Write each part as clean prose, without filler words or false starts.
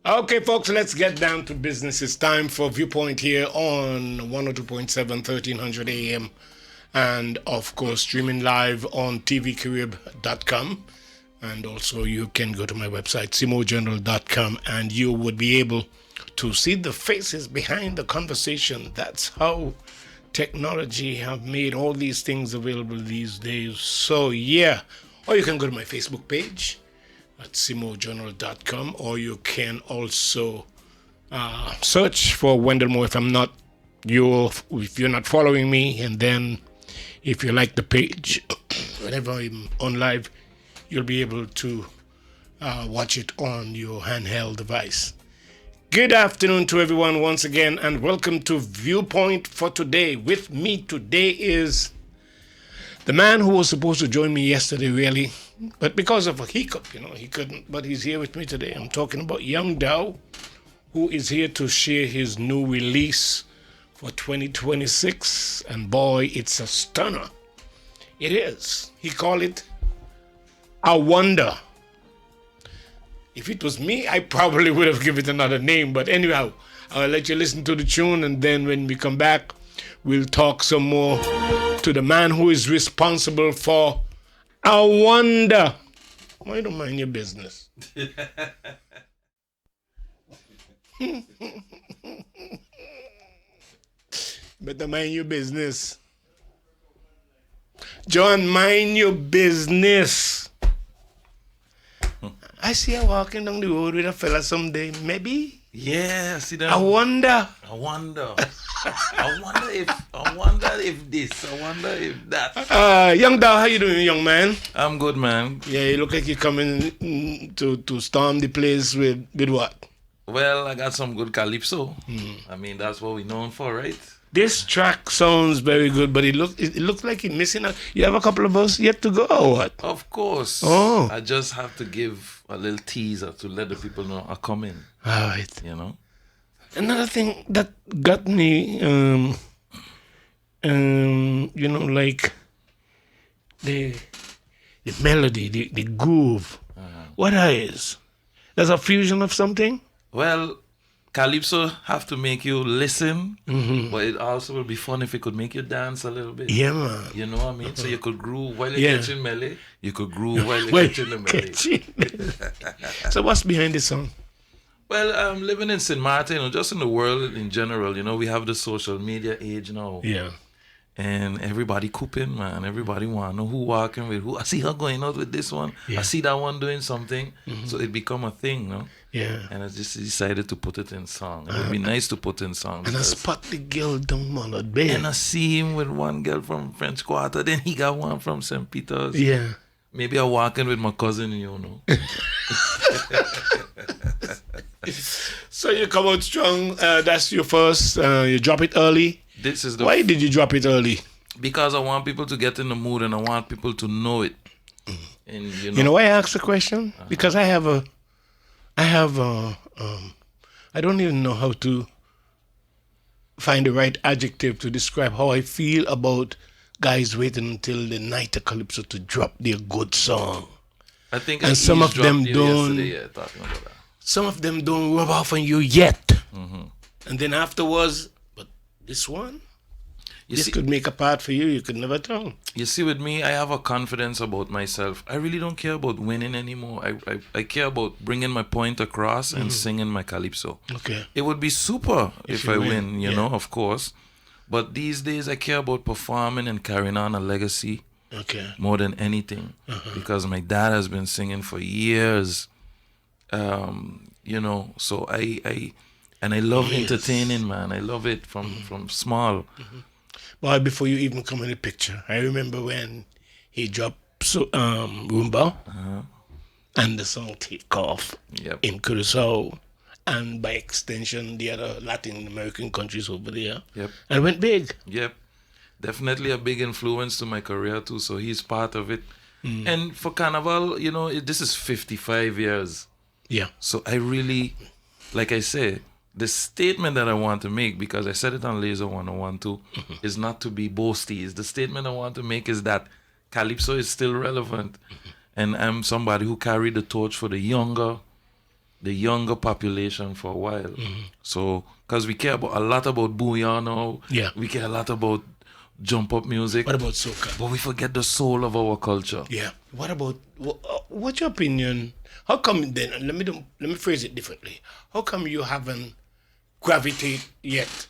Okay, folks, let's get down to business. It's time for Viewpoint here on 102.7, 1300 AM, and of course, streaming live on tvcarib.com. And also, you can go to my website, simojournal.com, and you would be able to see the faces behind the conversation. That's how technology have made all these things available these days. So, yeah. Or you can go to my Facebook page at simojournal.com, or you can also search for Wendell Moore if if you're not following me, and then if you like the page, whenever I'm on live, you'll be able to watch it on your handheld device. Good afternoon to everyone once again, and welcome to Viewpoint for today. With me today is the man who was supposed to join me yesterday, really, but because of a hiccup, he couldn't, but he's here with me today. I'm talking about Young Dow, who is here to share his new release for 2026, and boy, it's a stunner. It is. He called it I Wonder. If it was me, I probably would have given it another name, but anyhow, I'll let you listen to the tune, and then when we come back, we'll talk some more to the man who is responsible for I Wonder. Why don't mind your business? Better mind your business. John, mind your business. I see her walking down the road with a fella someday, maybe. Yeah, see that. I wonder. I wonder if that. Young Dow, how you doing, young man? I'm good, man. Yeah, you look like you're coming to storm the place with what? Well, I got some good calypso. I mean, that's what we're known for, right? This track sounds very good, but it looks like you're missing out. You have a couple of us yet to go, or what? Of course. Oh. I just have to give a little teaser to let the people know I'm coming. All right. You know? Another thing that got me, like the melody, the groove. What is? There's a fusion of something? Well, calypso have to make you listen, but it also will be fun if it could make you dance a little bit. Yeah, man. You know what I mean? So you could groove while you're catching melee. You could groove while you're catching the melee. So what's behind this song? Well, I'm living in St.Maarten, or just in the world in general. We have the social media age now. Yeah. And everybody cooping, man. Everybody want to know who walking with who. I see her going out with this one. Yeah. I see that one doing something. So it become a thing, no? Yeah. And I just decided to put it in song. It would be nice to put in song. And I spot the girl down Mallard Bay. And I see him with one girl from French Quarter. Then he got one from St. Peter's. Yeah. Maybe I'm walking with my cousin, So you come out strong. That's your first. You drop it early. Why did you drop it early? Because I want people to get in the mood, and I want people to know it. And you know why I asked the question? Because I don't even know how to find the right adjective to describe how I feel about guys waiting until the night of Calypso to drop their good song. I think, and some of them don't. Talking about that. Some of them don't rub off on you yet, and then afterwards, but this one. This could make a part for you. You could never tell. You see, with me, I have a confidence about myself. I really don't care about winning anymore. I care about bringing my point across and singing my calypso. Okay. It would be super if I win, you know, of course. But these days, I care about performing and carrying on a legacy more than anything. Because my dad has been singing for years, So I love entertaining, man. I love it from small. Boy, before you even come in the picture, I remember when he dropped Rumba and the song Take Off in Curacao, and by extension the other Latin American countries over there. And went big. Definitely a big influence to my career too, so he's part of it. And for Carnival, this is 55 years. Yeah. So I really, like I say, the statement that I want to make, because I said it on Laser 101 too, is not to be boasty. The statement I want to make is that Calypso is still relevant. And I'm somebody who carried the torch for the younger the younger population for a while. So, because we care a lot about booyah now. Yeah. We care a lot about jump up music. What about soca? But we forget the soul of our culture. Yeah. What about, what's your opinion? How come then, let me phrase it differently. How come you haven't gravitated yet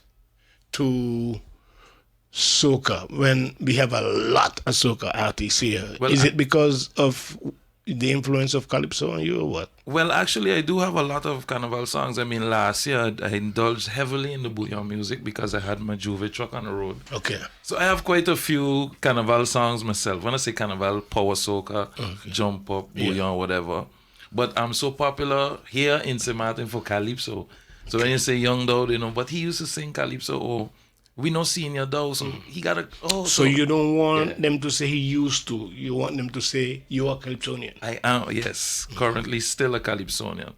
to soca when we have a lot of soca artists here? Well, Is it because of the influence of calypso on you or what? Well, actually, I do have a lot of carnival songs. I mean, last year I indulged heavily in the bouillon music because I had my Juve truck on the road. Okay. So I have quite a few carnival songs myself. When I say carnival, power soca, jump up, bouillon, whatever. But I'm so popular here in St.Maarten for calypso. So when you say Young Dowd, but he used to sing calypso, or we know Senior Dowd, so he got a... So you don't want them to say he used to. You want them to say you are Calypsonian. I am, yes. Currently still a Calypsonian.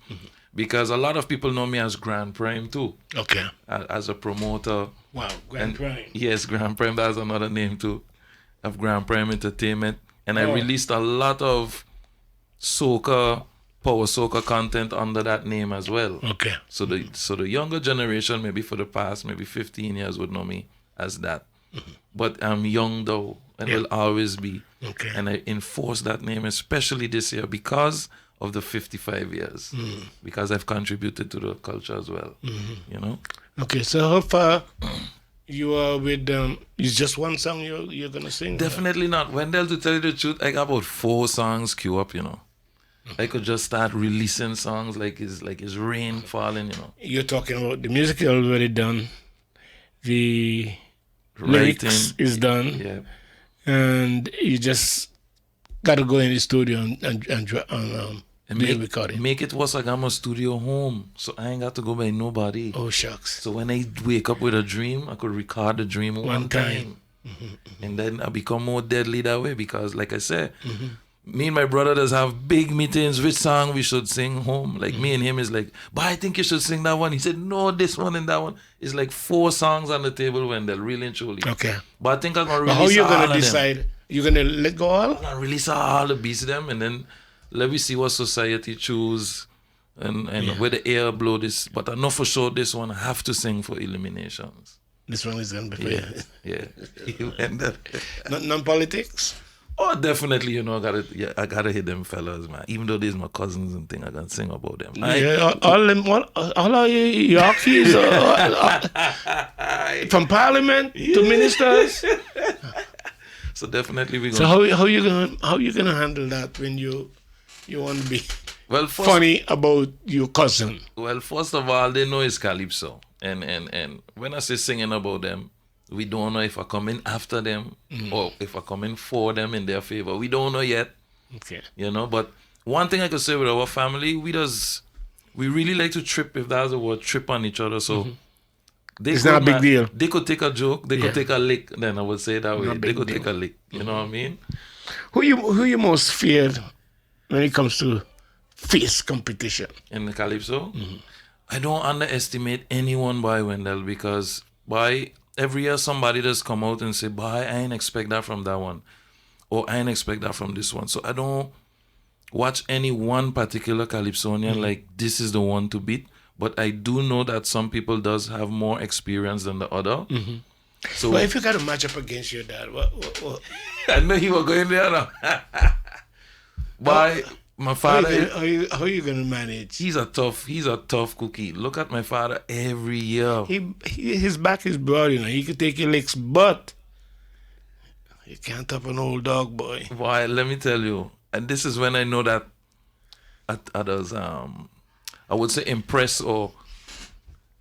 Because a lot of people know me as Grand Prime too. Okay. As a promoter. Wow, Grand Prime. Yes, Grand Prime, that's another name too. Of Grand Prime Entertainment. And I released a lot of soca, power soca content under that name as well. Okay. So the younger generation, maybe for the past maybe 15 years, would know me as that. But I'm young though, and will always be. Okay. And I enforce that name, especially this year, because of the 55 years. Because I've contributed to the culture as well. Okay, so how far you are with is just one song you're gonna sing? Definitely not. Wendell, to tell you the truth, I got about 4 songs queued up, I could just start releasing songs like it's rain falling, You're talking about the music is already done, the Writing lyrics is done, and you just gotta go in the studio and do the recording. Make it Wasagama studio home, so I ain't got to go by nobody. Oh shucks! So when I wake up with a dream, I could record the dream one time. And then I become more deadly that way because, like I said. Me and my brother does have big meetings. Which song we should sing home? Like me and him is like, but I think you should sing that one. He said, no, this one and that one. It's like 4 songs on the table when they're really and truly. Okay. But I think I'm gonna release how you all gonna of them. decide? You gonna let go all? I'm gonna release all the beats of them, and then let me see what society choose and where the air blow this. But I know for sure this one I have to sing for Eliminations. This one is done before. Yeah. Non-politics. Oh, definitely, I gotta hit them fellas, man. Even though these my cousins and thing, I can sing about them. All are you Yorkies from Parliament to ministers. So definitely we. So how you gonna handle that when you want to be funny about your cousin? Well, first of all, they know it's calypso, and when I say singing about them. We don't know if I come in after them or if I come in for them in their favor. We don't know yet. Okay. But one thing I could say with our family, we really like to trip, if that's the word, trip on each other. So it's not a big deal. They could take a joke, they could take a lick, then I would say it that way. They could take a lick. You know what I mean? Who you most feared when it comes to fierce competition? In the Calypso? I don't underestimate anyone by Wendell because every year somebody does come out and say, boy, I ain't expect that from that one. Or I ain't expect that from this one. So I don't watch any one particular Calypsonian like this is the one to beat. But I do know that some people does have more experience than the other. So if you got to match up against your dad, what? I know you were going there now. My father. How you gonna manage? He's a tough cookie. Look at my father every year. His back is broad, He can take your licks, but you can't top an old dog, boy. Why? Let me tell you. And this is when I know that others, I would say, impress or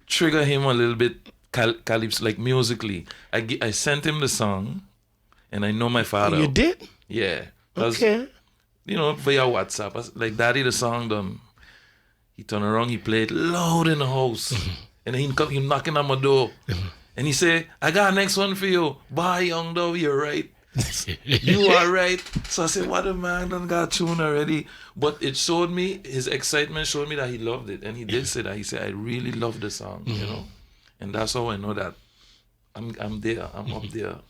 trigger him a little bit. Calypso, like musically. I sent him the song, and I know my father. You did? Yeah. Okay. Via WhatsApp. Like, Daddy, the song done. He turned around, he played loud in the house. And then he knocking on my door. And he say, I got next one for you. Bye, young dog, you're right. You are right. So I said, what a man done got tune already. But it showed me, his excitement showed me that he loved it. And he did say that. He said, I really love the song, And that's how I know that I'm there. I'm up there,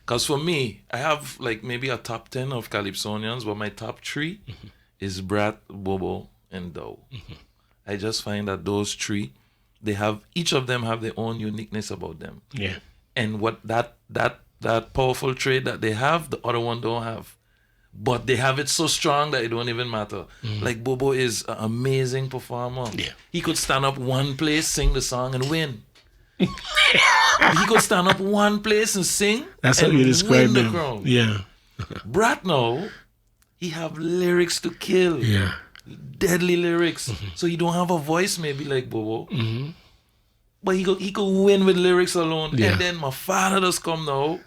Because for me, I have like maybe a top 10 of Calypsonians, but my top 3 is Brad, Bobo, and Dow. I just find that those three, each of them have their own uniqueness about them. Yeah. And what that powerful trait that they have, the other one don't have. But they have it so strong that it don't even matter. Like Bobo is an amazing performer. Yeah. He could stand up one place, sing the song, and win. He could stand up one place and sing. That's and how you describe win the him. crown. Yeah. Brat now, he have lyrics to kill. Yeah. Deadly lyrics. So he don't have a voice maybe like Bobo. But he could win with lyrics alone. Yeah. And then my father does come now.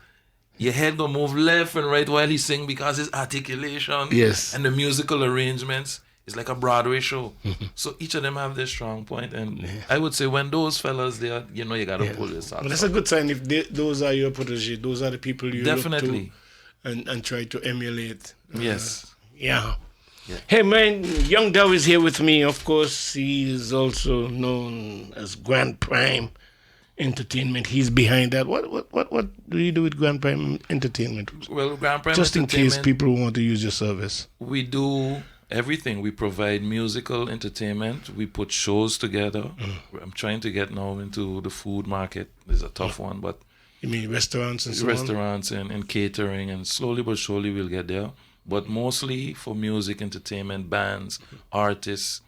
Your head gonna move left and right while he sing because his articulation and the musical arrangements is like a Broadway show. So each of them have their strong point. And I would say when those fellas there, you gotta pull your socks. But that's a good sign if those are your protege. Those are the people you definitely look to and try to emulate. Yes. Yeah. Hey man, Young Dow is here with me. Of course, he is also known as Grand Prime Entertainment. He's behind that. What do you do with Grand Prime Entertainment? Well, Grand Prime just in case people want to use your service. We do everything. We provide musical entertainment. We put shows together. I'm trying to get now into the food market. It's a tough one, but you mean restaurants and so restaurants and catering, and slowly but surely we'll get there. But mostly for music, entertainment, bands, artists,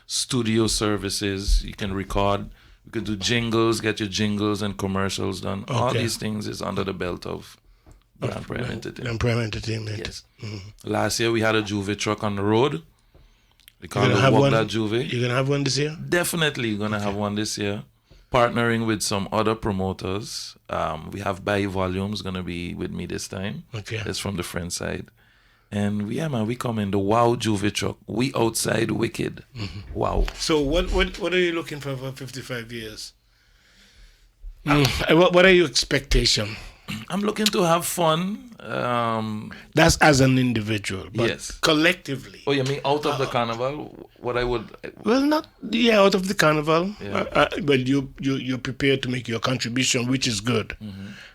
studio services. You can record. You can do jingles, get your jingles and commercials done. Okay. All these things is under the belt of Grand Prime Entertainment. Grand Prime Entertainment. Yes. Last year we had a Juve truck on the road. We call it Walk That Juve. You're going to have one this year? Definitely going to have one this year. Partnering with some other promoters. We have Buy Volumes going to be with me this time. Okay. That's from the French side. And we come in the Wow Juve truck. We outside wicked. Wow. So what are you looking for 55 years? What are your expectations? I'm looking to have fun. That's as an individual, but yes. Collectively. Oh, you mean out of the carnival? What I would... Well, out of the carnival. Yeah. But you're prepared to make your contribution, which is good.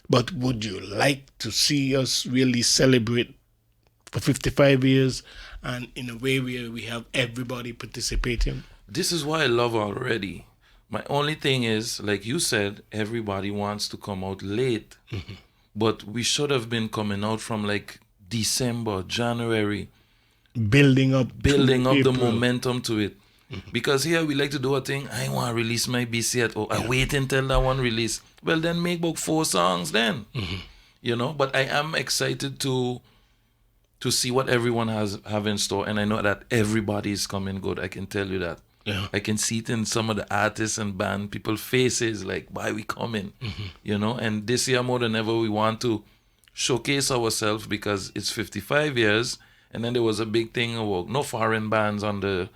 But would you like to see us really celebrate for 55 years and in a way where we have everybody participating? This is what I love already. My only thing is, like you said, everybody wants to come out late. But we should have been coming out from like December, January. Building up the momentum to it. Because here we like to do a thing, I want to release my BC at I wait until that one release. Well, then make about 4 songs then. But I am excited to see what everyone have in store. And I know that everybody is coming good. I can tell you that. Yeah. I can see it in some of the artists and band people faces, like, why we coming? And this year more than ever, we want to showcase ourselves because it's 55 years. And then there was a big thing about no foreign bands on the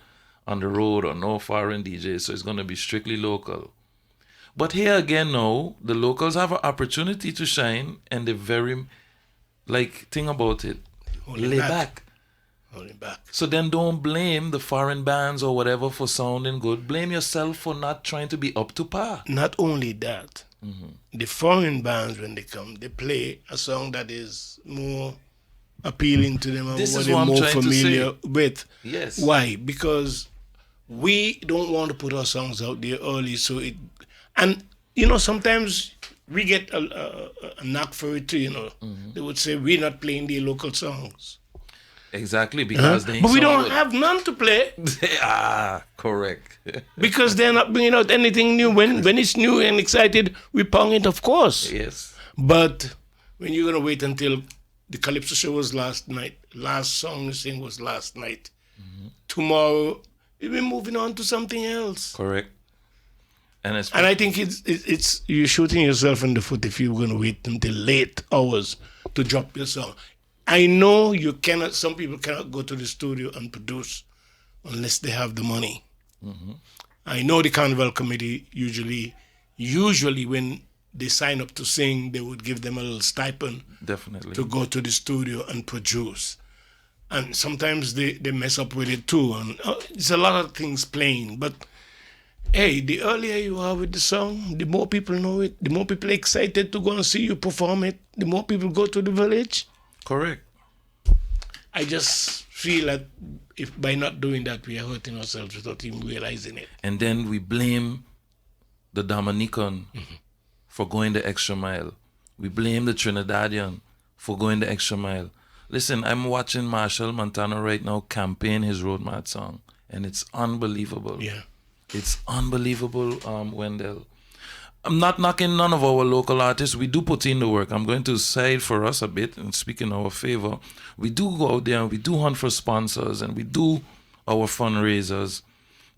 road or no foreign DJs. So it's going to be strictly local. But here again now, the locals have an opportunity to shine, and the very, thing about it, lay back. So then don't blame the foreign bands or whatever for sounding good. Blame yourself for not trying to be up to par. Not only that, the foreign bands, when they come, they play a song that is more appealing to them and what they're more familiar with. Yes. Why? Because we don't want to put our songs out there early, sometimes we get a knock for it too, They would say we're not playing the local songs. Exactly, because they but we don't have none to play. Correct. Because they're not bringing out anything new. When it's new and excited, we pound it, of course. Yes. But when you're going to wait until the Calypso show was last night, last song you sing was last night, tomorrow we'll be moving on to something else. Correct. And I think it's you're shooting yourself in the foot if you're going to wait until late hours to drop your song. I know some people cannot go to the studio and produce unless they have the money. I know the Carnival Committee usually when they sign up to sing, they would give them a little stipend. Definitely. To go to the studio and produce. And sometimes they mess up with it too. And it's a lot of things playing. But hey, the earlier you are with the song, the more people know it, the more people are excited to go and see you perform it, the more people go to the village. Correct. I just feel that if by not doing that, we are hurting ourselves without even realizing it. And then we blame the Dominican for going the extra mile. We blame the Trinidadian for going the extra mile. Listen, I'm watching Marshall Montano right now campaign his Road Mad song, and it's unbelievable. Yeah. It's unbelievable, Wendell. I'm not knocking none of our local artists. We do put in the work. I'm going to say it for us a bit and speak in our favor. We do go out there and we do hunt for sponsors and we do our fundraisers.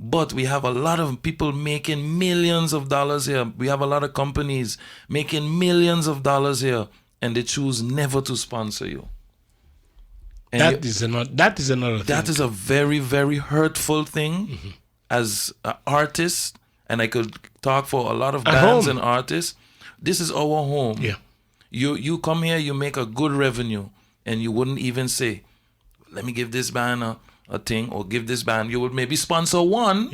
But we have a lot of people making millions of dollars here. We have a lot of companies making millions of dollars here, and they choose never to sponsor you. And that is another thing. That is a very, very hurtful thing as an artist. And I could talk for a lot of bands and artists. This is our home. Yeah. You come here, you make a good revenue, and you wouldn't even say, let me give this band a thing, or give this band. You would maybe sponsor one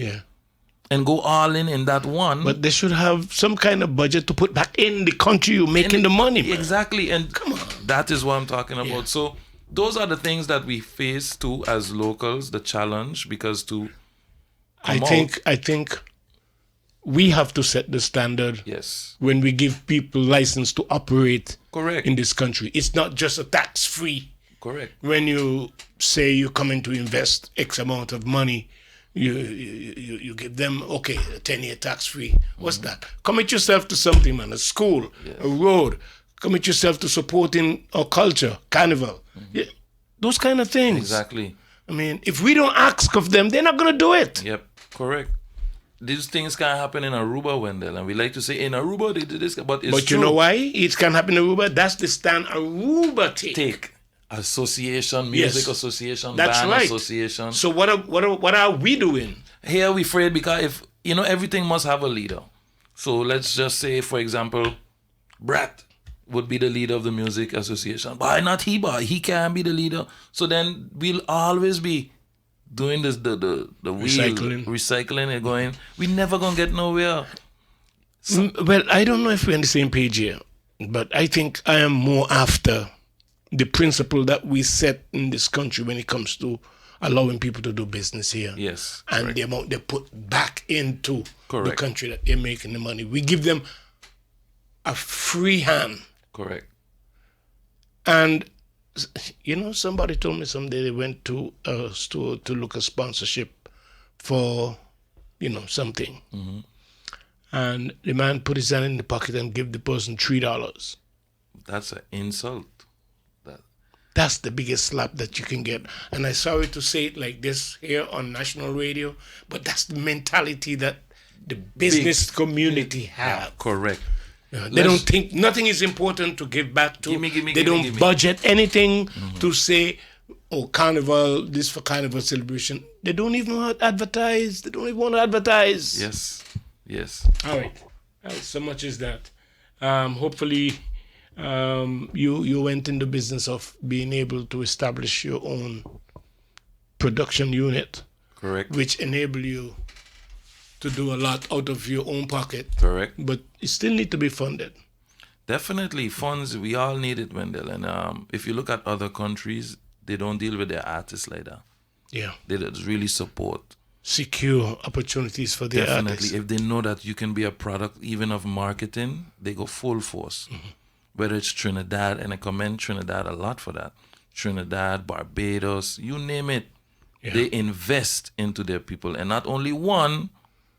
and go all in that one. But they should have some kind of budget to put back in the country you're making the money, man. Exactly. And come on. That is what I'm talking about. So those are the things that we face too as locals, the challenge, because I think we have to set the standard. Yes. When we give people license to operate correct in this country. It's not just a tax-free. Correct. When you say you're coming to invest X amount of money, you give them, okay, a 10-year tax-free. What's that? Commit yourself to something, man. A school, a road. Commit yourself to supporting our culture, carnival. Yeah, those kind of things. Exactly. I mean, if we don't ask of them, they're not going to do it. Yep, correct. These things can happen in Aruba, Wendell, and we like to say in Aruba they did this, but it's true. You know why it can happen in Aruba? That's the stand Aruba take. Association, music association, that's band right. association. So what are we doing? Here we afraid because if everything must have a leader. So let's just say, for example, Brett would be the leader of the music association. Why not he? But he can be the leader. So then we'll always be doing this the recycling and going. We never gonna get nowhere. So, well, I don't know if we're on the same page here, but I think I am more after the principle that we set in this country when it comes to allowing people to do business here. Yes. And correct. the amount they put back into correct. the country that they're making the money. We give them a free hand. Correct. And somebody told me someday they went to a store to look at sponsorship for, something. Mm-hmm. And the man put his hand in the pocket and gave the person $3. That's an insult. That's the biggest slap that you can get. And I'm sorry to say it like this here on national radio, but that's the mentality that the business community have. Yeah, correct. They don't think nothing is important to give back to. They don't budget anything to say, carnival, this for carnival celebration. They don't even know how to advertise. They don't even want to advertise. Yes. All right. So much is that. Hopefully, you went in the business of being able to establish your own production unit. Correct. Which enable you to do a lot out of your own pocket. Correct. But it still need to be funded. Definitely. Funds, we all need it, Wendell. And if you look at other countries, they don't deal with their artists like that. Yeah. They just really support. Secure opportunities for their artists. If they know that you can be a product even of marketing, they go full force. Mm-hmm. Whether it's Trinidad, and I commend Trinidad a lot for that. Trinidad, Barbados, you name it. Yeah. They invest into their people. And not only one,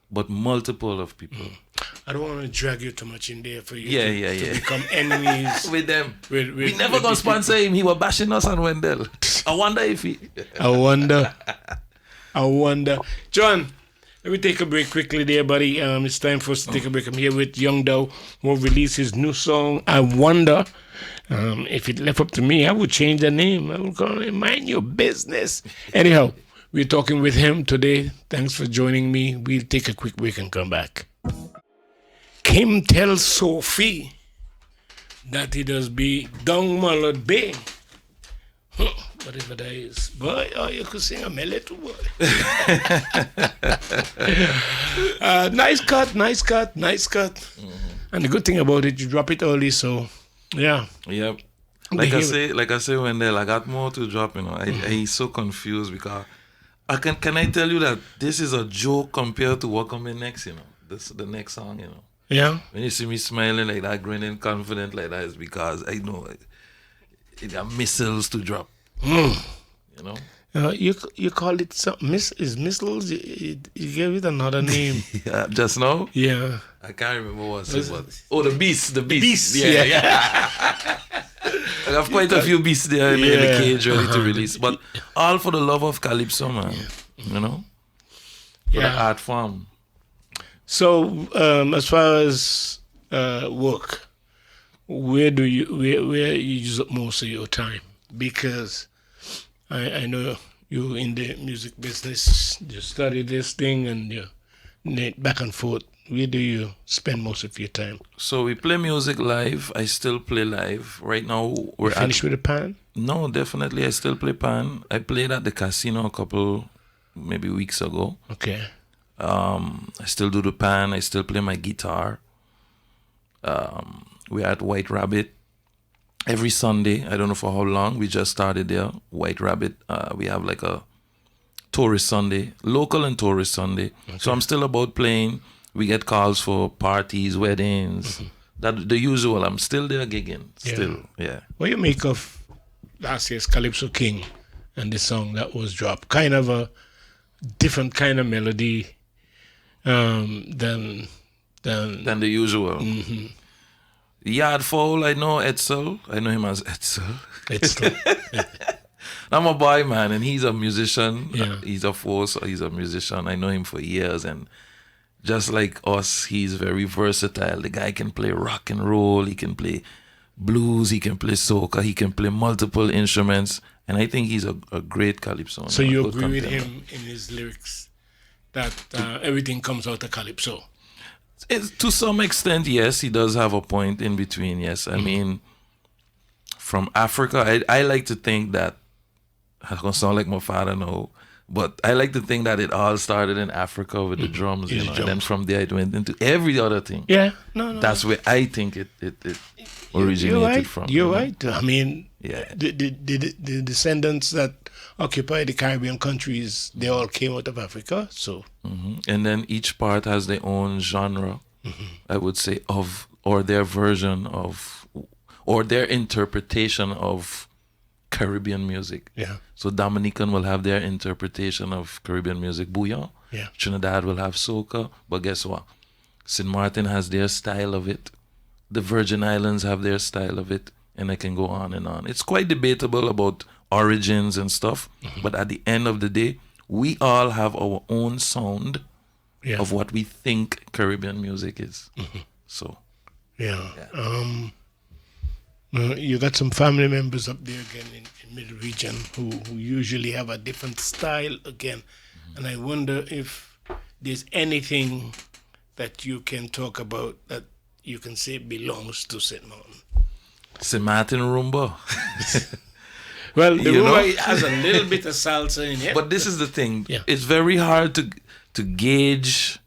but multiple of people. I don't want to drag you too much in there for you to become enemies with them. We never gonna sponsor him. He was bashing us on Wendell. I wonder if he... I wonder. John, let me take a break quickly there, buddy. It's time for us to take a break. I'm here with Young Dow, who will release his new song, I Wonder. If it left up to me, I would change the name. I would call it Mind Your Business. Anyhow, we're talking with him today. Thanks for joining me. We'll take a quick break and come back. Kim tells Sophie that he does be Dung Mullard Bay. Whatever that is. Boy, you could sing a little boy. Nice cut. Mm-hmm. And the good thing about it, you drop it early, so yeah. Yep. Like I say, Wendell, I got more to drop, He's so confused because Can I tell you that this is a joke compared to what coming next, This the next song, Yeah. When you see me smiling like that, grinning confident like that, it's because I know it got missiles to drop. You call it missiles? You gave it another name. Yeah, just now? Yeah. I can't remember what it was. Oh, the beast. The beast. Yeah. I have quite a few beasts there in the cage ready to release. But all for the love of Calypso, man. For the art form. So, as far as work, where you use up most of your time? Because I know you're in the music business, you study this thing and you back and forth. Where do you spend most of your time? So we play music live. I still play live. Right now we're finished with the pan? No, definitely I still play pan. I played at the casino a couple maybe weeks ago. Okay. I still do the pan. I still play my guitar. We're at White Rabbit every Sunday. I don't know for how long. We just started there. White Rabbit. We have like a tourist Sunday, local and tourist Sunday. Okay. So I'm still about playing. We get calls for parties, weddings, that the usual. I'm still there gigging. Still, yeah. What do you make of last year's Calypso King and the song that was dropped? Kind of a different kind of melody than the usual. Yard Fowl, I know Edsel. I know him as Edsel. I'm a boy, man, and he's a musician. Yeah. He's a force. He's a musician. I know him for years, and just like us, he's very versatile. The guy can play rock and roll. He can play blues. He can play soca. He can play multiple instruments, and I think he's a great calypso. So you agree with him in his lyrics that everything comes out of calypso? To some extent, yes. He does have a point in between, yes. I mean, from Africa, I like to think that, I don't sound like my father, no, but I like to think that it all started in Africa with the drums, and then from there it went into every other thing. Yeah, no. That's where I think it originated from. You're right. I mean, the descendants that occupy the Caribbean countries, they all came out of Africa. So, and then each part has their own genre, I would say, or their version of, or their interpretation of Caribbean music. Yeah. So Dominican will have their interpretation of Caribbean music, bouillon. Yeah. Trinidad will have soca, but guess what? St.Maarten has their style of it. The Virgin Islands have their style of it, and I can go on and on. It's quite debatable about origins and stuff, but at the end of the day, we all have our own sound of what we think Caribbean music is. So, you got some family members up there again in Middle Region who usually have a different style again, and I wonder if there's anything that you can talk about that you can say belongs to St.Maarten. St.Maarten rumba. Well, the rumba has a little bit of salsa in it. But this is the thing. Yeah. It's very hard to gauge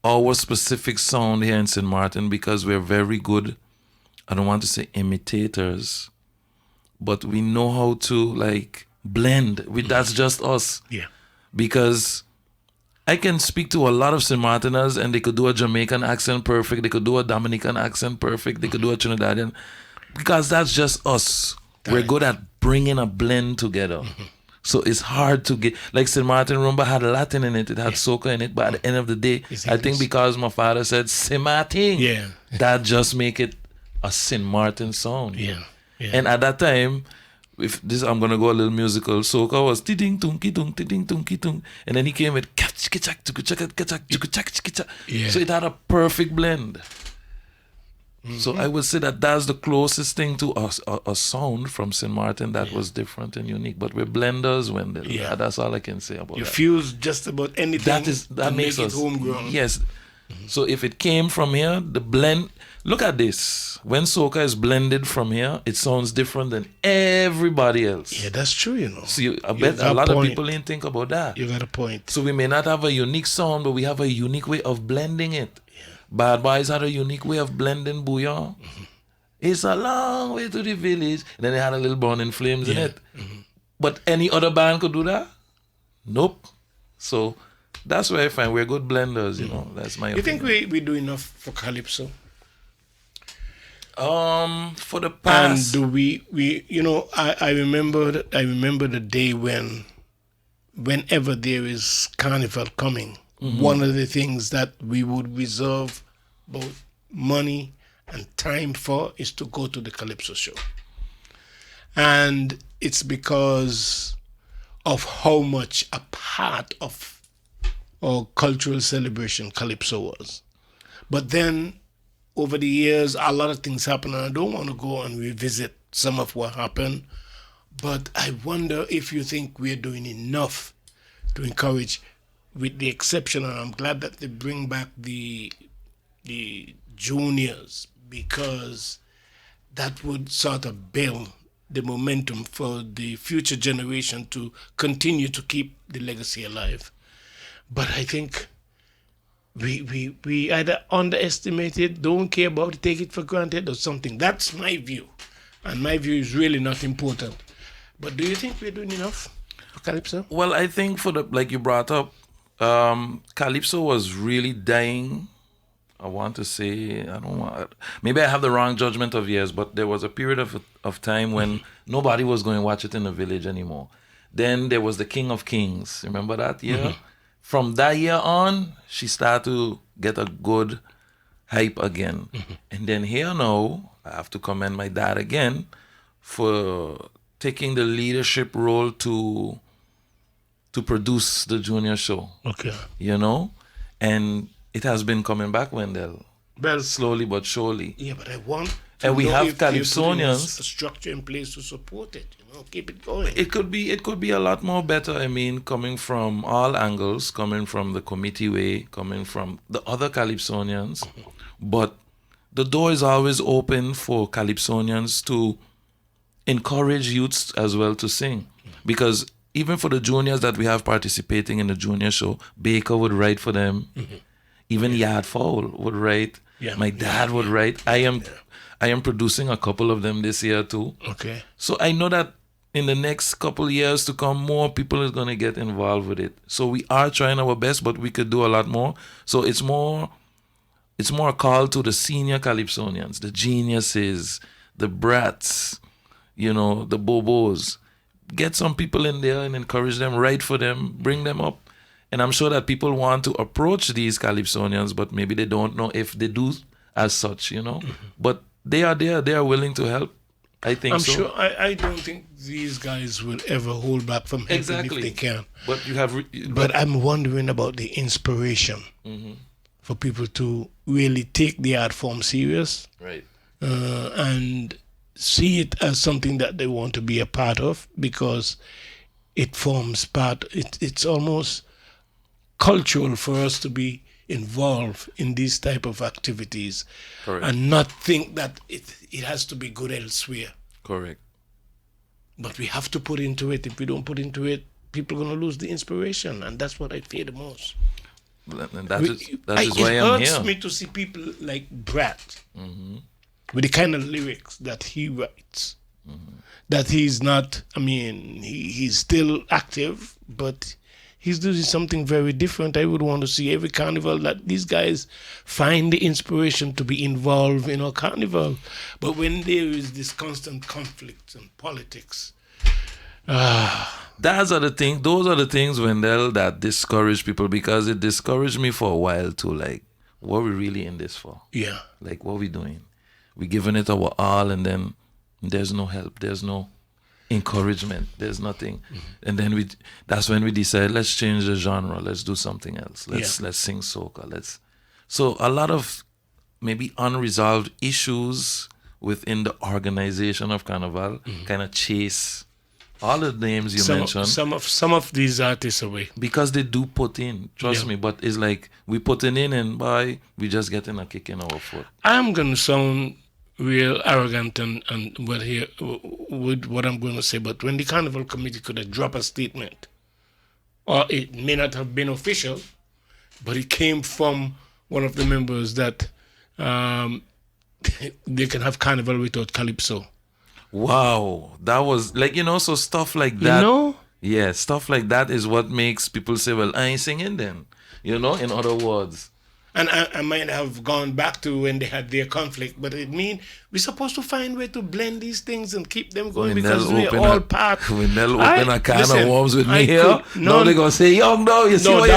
our specific sound here in St.Maarten because we're very good, I don't want to say imitators, but we know how to blend. That's just us. Yeah. Because I can speak to a lot of St.Maarteners and they could do a Jamaican accent perfect. They could do a Dominican accent perfect. They could do a Trinidadian. Because that's just us. We're good at bringing a blend together. So it's hard to get, like St.Maarten rumba had Latin in it. It had soca in it. But at the end of the day, I think because my father said St.Maarten, that just make it a St.Maarten sound. Yeah. And at that time, if this, I'm gonna go a little musical. Soca was tiding tunki tung tiding tunki tung, and then he came with so it had a perfect blend. So I would say that that's the closest thing to a sound from St.Maarten that was different and unique. But we're blenders, Wendell. Yeah, that's all I can say about that. You fuse just about anything that makes it homegrown. Yes. So if it came from here, the blend. Look at this. When soca is blended from here, it sounds different than everybody else. Yeah, that's true, So I bet a lot of people didn't think about that. You got a point. So we may not have a unique sound, but we have a unique way of blending it. Yeah. Bad Boys had a unique way of blending bouillon. It's a long way to the village. And then they had a little Burning Flames in it. But any other band could do that? Nope. So that's where I find we're good blenders, you know. That's my opinion. You think we do enough for Calypso? For the past, and do we you know, I remember the day whenever there is carnival coming, one of the things that we would reserve both money and time for is to go to the Calypso show. And it's because of how much a part of our cultural celebration Calypso was. But then over the years, a lot of things happen, and I don't want to go and revisit some of what happened, but I wonder if you think we're doing enough to encourage, with the exception, and I'm glad that they bring back the juniors, because that would sort of build the momentum for the future generation to continue to keep the legacy alive. But I think we either underestimate it, don't care about it, take it for granted or something. That's my view. And my view is really not important. But do you think we're doing enough for Calypso? Well, I think for the, like you brought up, Calypso was really dying. I want to say, I don't want, maybe I have the wrong judgment of years, but there was a period of time when nobody was going to watch it in the village anymore. Then there was the King of Kings. Remember that year? From that year on, she started to get a good hype again. And then here now, I have to commend my dad again for taking the leadership role to produce the junior show. Okay. You know? And it has been coming back, Wendell. Well, Slowly but surely. yeah, but I want And we have if you're putting Calypsonians. a structure in place to support it. Keep it going. It could be a lot more better. I mean, coming from all angles, coming from the committee way, coming from the other Calypsonians. But the door is always open for Calypsonians to encourage youths as well to sing. Because even for the juniors that we have participating in the junior show, Baker would write for them. Even Yard Fowl would write. My dad would write. I am producing a couple of them this year too. Okay. So I know that in the next couple years to come, more people is going to get involved with it. So we are trying our best, but we could do a lot more. So it's more a call to the senior Calypsonians, the geniuses, the brats, you know, the bobos. Get some people in there and encourage them, write for them, bring them up. And I'm sure that people want to approach these Calypsonians, but maybe they don't know if they do as such, you know. But they are there, they are willing to help. I think I'm so. sure. I don't think these guys will ever hold back from helping if they can. But you have. But I'm wondering about the inspiration for people to really take the art form serious, Right. And see it as something that they want to be a part of, because it forms part. It's almost cultural for us to be involved in these type of activities. Correct. And not think that it has to be good elsewhere. Correct. But we have to put into it. If we don't put into it, people are going to lose the inspiration, and that's what I fear the most. And that is why I'm It here. hurts me to see people like Brad with the kind of lyrics that he writes. That he's not. I mean, he's still active, but he's doing something very different. I would want to see every carnival that these guys find the inspiration to be involved in a carnival. But when there is this constant conflict and politics, Those are the things, Wendell, that discourage people, because it discouraged me for a while too. Like, what are we really in this for? yeah. Like, what are we doing? We're giving it our all, and then there's no help. There's no encouragement. There's nothing. And then that's when we decide, let's change the genre. Let's do something else. Let's sing soca. So a lot of maybe unresolved issues within the organization of Carnival kind of chase all the names you mentioned. Some of these artists away. Because they do put in, trust me, but it's like we putting in and we just getting a kick in our foot. I'm going to sound real arrogant and with what I'm going to say, but when the Carnival Committee could have dropped a statement, or it may not have been official, but it came from one of the members that they can have Carnival without Calypso. Wow, that was like, so stuff like that. Yeah, stuff like that is what makes people say, well, I ain't singing then. You know, in other words. And I might have gone back to when they had their conflict, but it means we're supposed to find a way to blend these things and keep them going because we're all part. We never open a can of worms with me here. No, they're going to say, young, no, you see no, what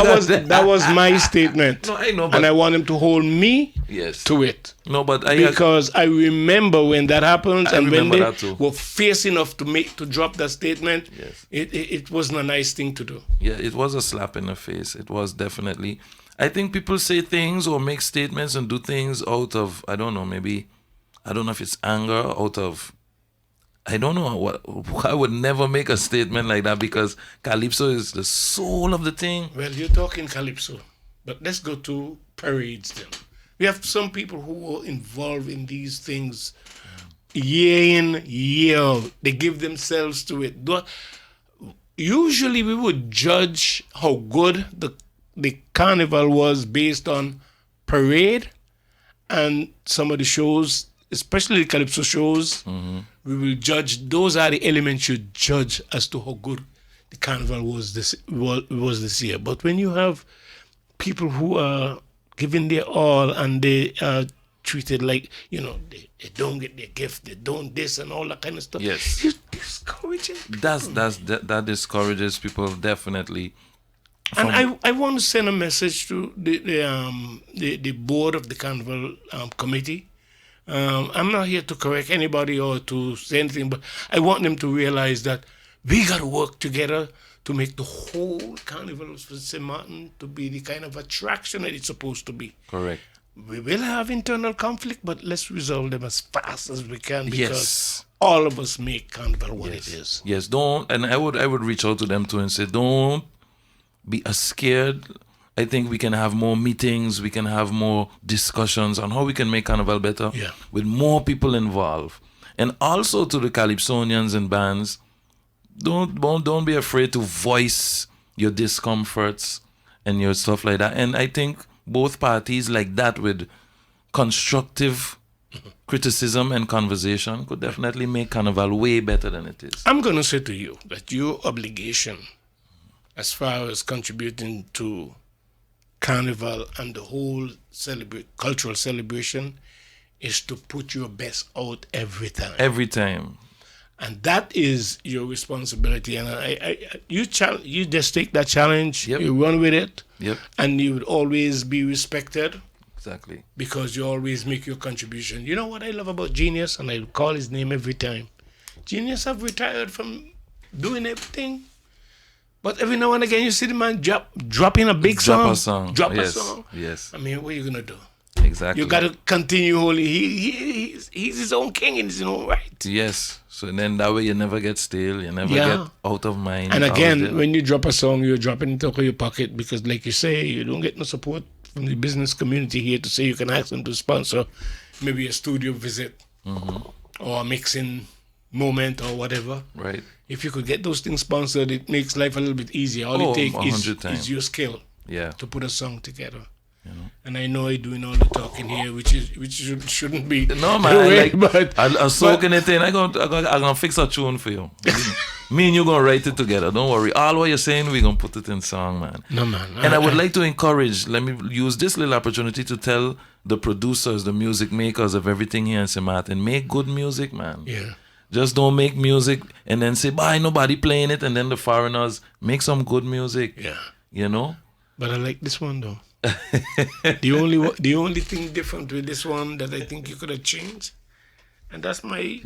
that was my statement. No, I know. And I want him to hold me to it. No, but because I remember when that happened and when they were fierce enough to drop that statement, it wasn't a nice thing to do. Yeah, it was a slap in the face. It was definitely. I think people say things or make statements and do things out of, I don't know, maybe, I don't know if it's anger, out of, I don't know what, I would never make a statement like that because Calypso is the soul of the thing. Well, you're talking Calypso, but let's go to parades then. We have some people who are involved in these things year in, year out. They give themselves to it. Usually we would judge how good the carnival was based on parade and some of the shows, especially the Calypso shows. We will judge. Those are the elements you judge as to how good the carnival was this year. But when you have people who are giving their all and they are treated like, they don't get their gift, they don't this and all that kind of stuff. Yes, it's discouraging. That discourages people definitely. And I want to send a message to the board of the Carnival committee. I'm not here to correct anybody or to say anything, but I want them to realize that we got to work together to make the whole Carnival for St.Maarten to be the kind of attraction that it's supposed to be. Correct. We will have internal conflict, but let's resolve them as fast as we can because all of us make Carnival what it is. Yes, and I would reach out to them too and say, don't be scared. I think we can have more meetings, we can have more discussions on how we can make Carnival better with more people involved. And also to the Calypsonians and bands, don't be afraid to voice your discomforts and your stuff like that. And I think both parties like that with constructive criticism and conversation could definitely make Carnival way better than it is. I'm going to say to you that your obligation as far as contributing to Carnival and the whole cultural celebration is to put your best out every time. Every time. And that is your responsibility. And you just take that challenge, you run with it, and you would always be respected. Exactly. Because you always make your contribution. You know what I love about Genius? And I call his name every time. Genius have retired from doing everything. But every now and again, you see the man dropping a big song. Drop a song. Yes. I mean, what are you going to do? Exactly. You got to continue holy. He's his own king in his own right. Yes. So then that way you never get stale. You never get out of mind. And again, when you drop a song, you're dropping it out of your pocket because, like you say, you don't get no support from the business community here to say you can ask them to sponsor maybe a studio visit or a mixing moment or whatever. Right. If you could get those things sponsored, it makes life a little bit easier. All it takes is your skill to put a song together. And I know you're doing all the talking here, which shouldn't be. No man, I'm soaking it in. I'm gonna fix a tune for you. Me and you gonna write it together. Don't worry. All what you're saying, we're gonna put it in song, man. No man. And I would like to encourage. Let me use this little opportunity to tell the producers, the music makers of everything here in St.Maarten, make good music, man. Yeah. Just don't make music and then say, bye, nobody playing it, and then the foreigners make some good music. Yeah. You know? But I like this one though. the only thing different with this one that I think you could have changed, and that's my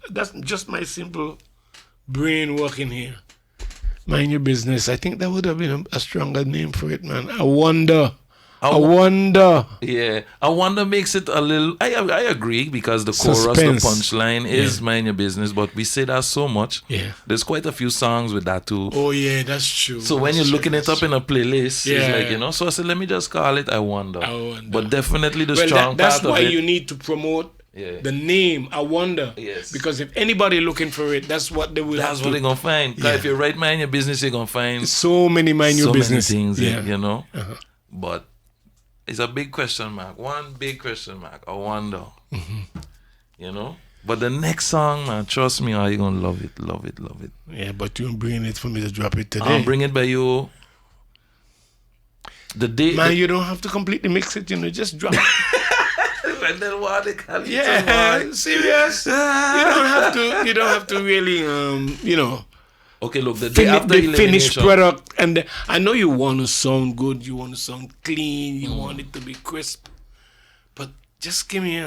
that's just my simple brain working here. Mind your business. I think that would have been a stronger name for it, man. I wonder. Yeah, I wonder makes it a little. I agree because the chorus, the punchline is mind your business, but we say that so much. Yeah, there's quite a few songs with that too. Oh yeah, that's true. So when you're looking it up in a playlist, it's like So I said, let me just call it I wonder. But definitely the strong part of it. That's why you need to promote the name. I wonder. Yes. Because if anybody looking for it, that's what they will. That's what they're gonna find. Because if you write mind your business, you're gonna find so many mind your business things. But it's a big question mark. One big question mark. I wonder. But the next song, man, trust me, you're gonna love it, love it, love it. Yeah, but you're bringing it for me to drop it today. I'll bring it by you. The day, man, you don't have to completely mix it. Just drop it. And then what they call it? Yeah, serious. You don't have to really, Okay, look, the day after elimination, finished product, and I know you want to sound good, you want to sound clean, you want it to be crisp, but just give me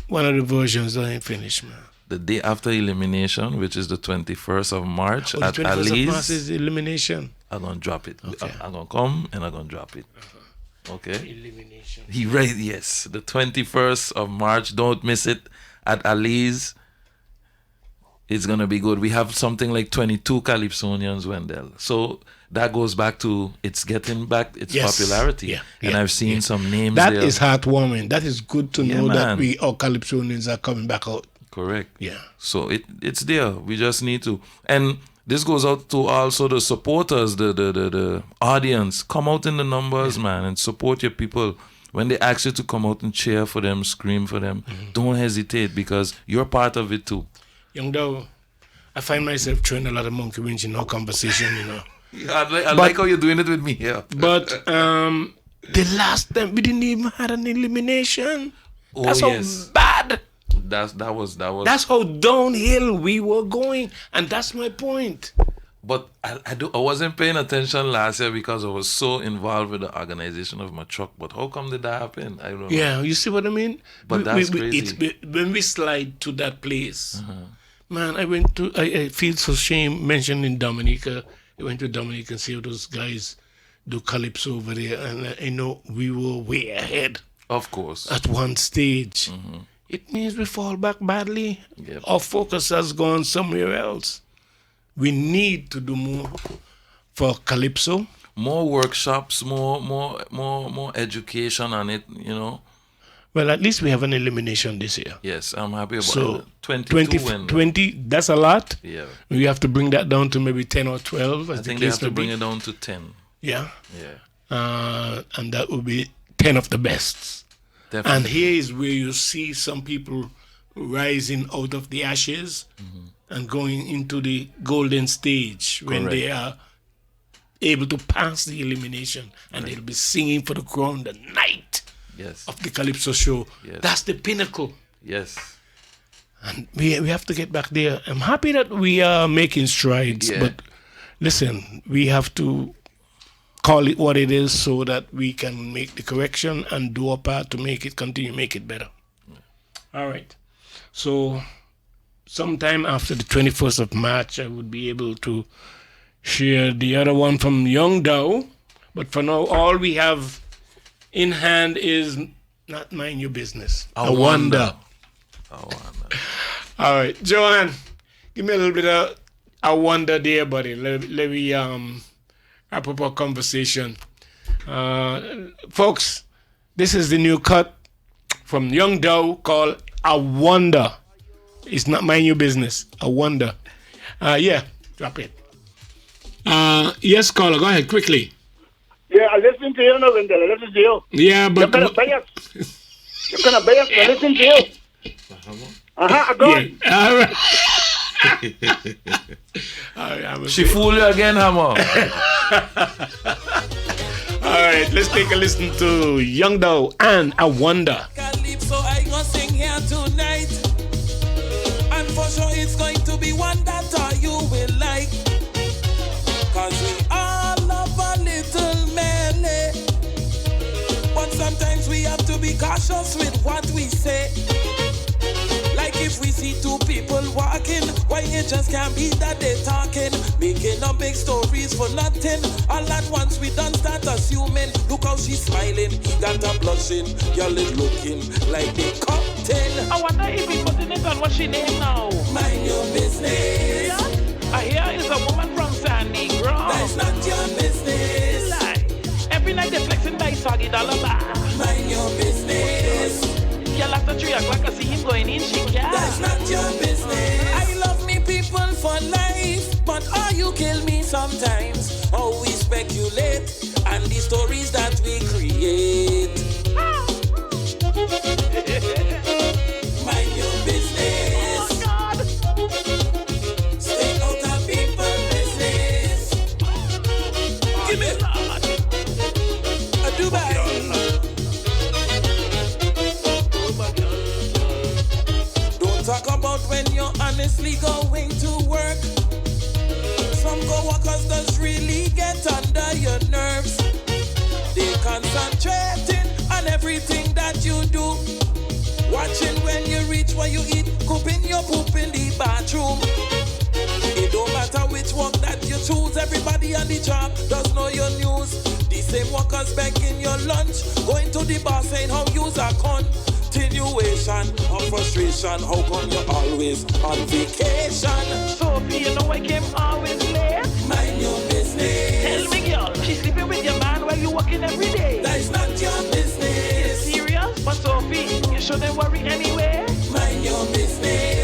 one of the versions that ain't finished, man. The day after elimination, which is the 21st of March at the 21st Ali's, of March is elimination. I'm gonna drop it. Okay. I'm gonna come and I'm gonna drop it. Okay. Elimination. Yes, the 21st of March. Don't miss it at Ali's. It's gonna be good. We have something like 22 Calypsonians, Wendell. So that goes back to it's getting back its popularity. Yeah, and I've seen some names that there. is heartwarming. That is good to know that our Calypsonians are coming back out. Correct. Yeah. So it's there. We just need to. And this goes out to also the supporters, the audience. Come out in the numbers, man, and support your people. When they ask you to come out and cheer for them, scream for them, don't hesitate because you're part of it too. Young Dow, I find myself throwing a lot of monkey wrench in our conversation, I like how you're doing it with me here. But the last time we didn't even have an elimination. Oh, That's yes. how bad. That was. That's how downhill we were going, and that's my point. But I wasn't paying attention last year because I was so involved with the organization of my truck. But how come did that happen? I don't know. Yeah, you see what I mean? But that's crazy. When we slide to that place, man, I feel so shame mentioning Dominica. I went to Dominica and see how those guys do calypso over there, and I know we were way ahead. Of course. At one stage. It means we fall back badly. Yep. Our focus has gone somewhere else. We need to do more for calypso. More workshops, more education on it, Well, at least we have an elimination this year. Yes, I'm happy about so it. 22 20, that's a lot. Yeah. We have to bring that down to maybe 10 or 12. I think they have to bring it down to 10. Yeah. Yeah. And that would be 10 of the best. Definitely. And here is where you see some people rising out of the ashes and going into the golden stage when they are able to pass the elimination, and they'll be singing for the crown the night of the Calypso show. Yes. That's the pinnacle. Yes. And we have to get back there. I'm happy that we are making strides, but listen, we have to call it what it is so that we can make the correction and do our part to make it continue, make it better. All right. So sometime after the 21st of March, I would be able to share the other one from Young Dow. But for now, all we have in hand is Not Mind Your Business. I wonder. All right. Joanne, give me a little bit of I wonder there, buddy. Let me wrap up our conversation. Folks, this is the new cut from Young Dow called I Wonder. It's Not Mind Your Business. I Wonder. Drop it. Yes, caller, go ahead quickly. Yeah, I listen to you now, Wendell. I listen to you. Yeah, but... You're kind of biased. You're kind of biased. I listen to you. Go on. All right. She fooled you again, Hammer. All right, let's take a listen to Young Dow and I Wonder. So I gonna sing here tonight, and for sure it's going to be one that all you will like, cause we all love a little melee, but sometimes we have to be cautious with what we say. Like if we see two people walking, why it just can't be that they talking, making up big stories for nothing. All at once we don't start assuming. Look how she's smiling, he got her blushing. Y'all is looking like they cocktail. I wonder if he putting it on what she name now. Mind your business. I hear is a woman from San Negro. That's not your business. Lie. Every night they flexing by Soggy Dollar Bar. Mind your business. Girl after 3 o'clock I see him going in, she can't. That's not your business. I love me people for life, but you kill me sometimes. Oh, we speculate and the stories that we create. Mind your business. your nerves. They concentrating on everything that you do. Watching when you reach where you eat, cooking your poop in the bathroom. It don't matter which work that you choose, everybody on the job does know your news. The same workers begging your lunch, going to the bar saying how you's a continuation of frustration. How come you're always on vacation? Sophie, you know I came always late. Mind your business. Tell me, girl, she's sleeping with your man while you working every day. That's not your business. Serious? But Sophie, you shouldn't worry anyway. Mind your business.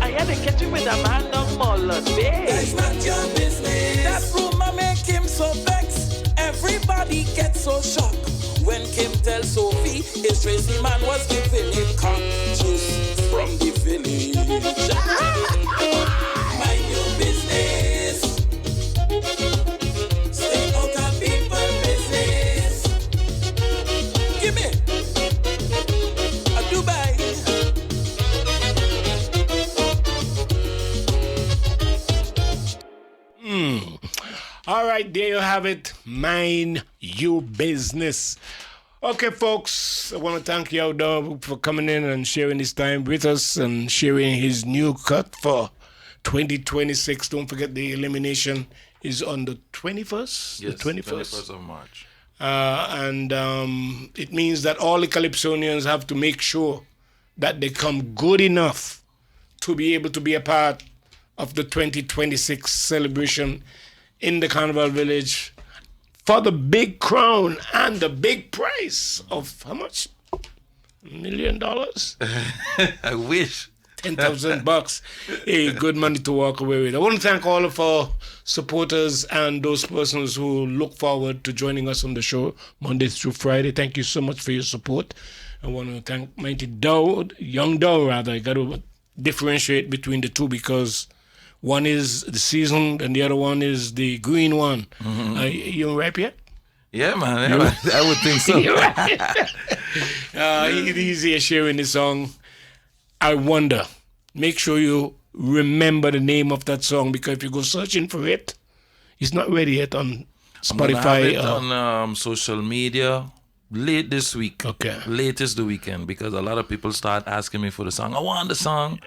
I had to catch you with a man of Mullen Bay. That's not your business. That rumor make him so vexed. Everybody gets so shocked when Kim tells Sophie his Tracy man was giving him cock juice from the village. Mind your business. Stay out of people's business. Give me a Dubai. All right, there you have it. Mind your business. Okay, folks, I want to thank Yao for coming in and sharing his time with us and sharing his new cut for 2026. Don't forget the elimination is on the 21st? Yes, the 21st of March. And it means that all the Calypsonians have to make sure that they come good enough to be able to be a part of the 2026 celebration in the Carnival Village for the big crown and the big prize of how much? $1 million? I wish. $10,000. Hey, good money to walk away with. I want to thank all of our supporters and those persons who look forward to joining us on the show Monday through Friday. Thank you so much for your support. I want to thank Mighty Dow, Young Dow rather. I got to differentiate between the two because one is the seasoned and the other one is the green one. Mm-hmm. You rap yet? Yeah, man. I would think so. He's here sharing the song, I Wonder. Make sure you remember the name of that song because if you go searching for it, it's not ready yet on Spotify. I'm on social media late this week. Okay. Latest the weekend because a lot of people start asking me for the song. I want the song.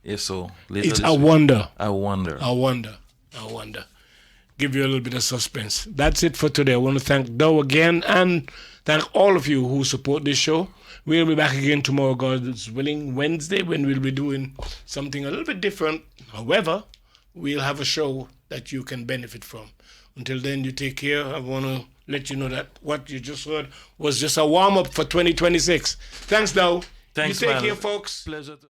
Yeah, so it's I Wonder. I Wonder. I Wonder. I Wonder. Give you a little bit of suspense. That's it for today. I want to thank Dow again and thank all of you who support this show. We'll be back again tomorrow, God is willing, Wednesday, when we'll be doing something a little bit different. However, we'll have a show that you can benefit from. Until then, you take care. I want to let you know that what you just heard was just a warm-up for 2026. Thanks, Dow. Thanks, you take man. care, folks. Pleasure.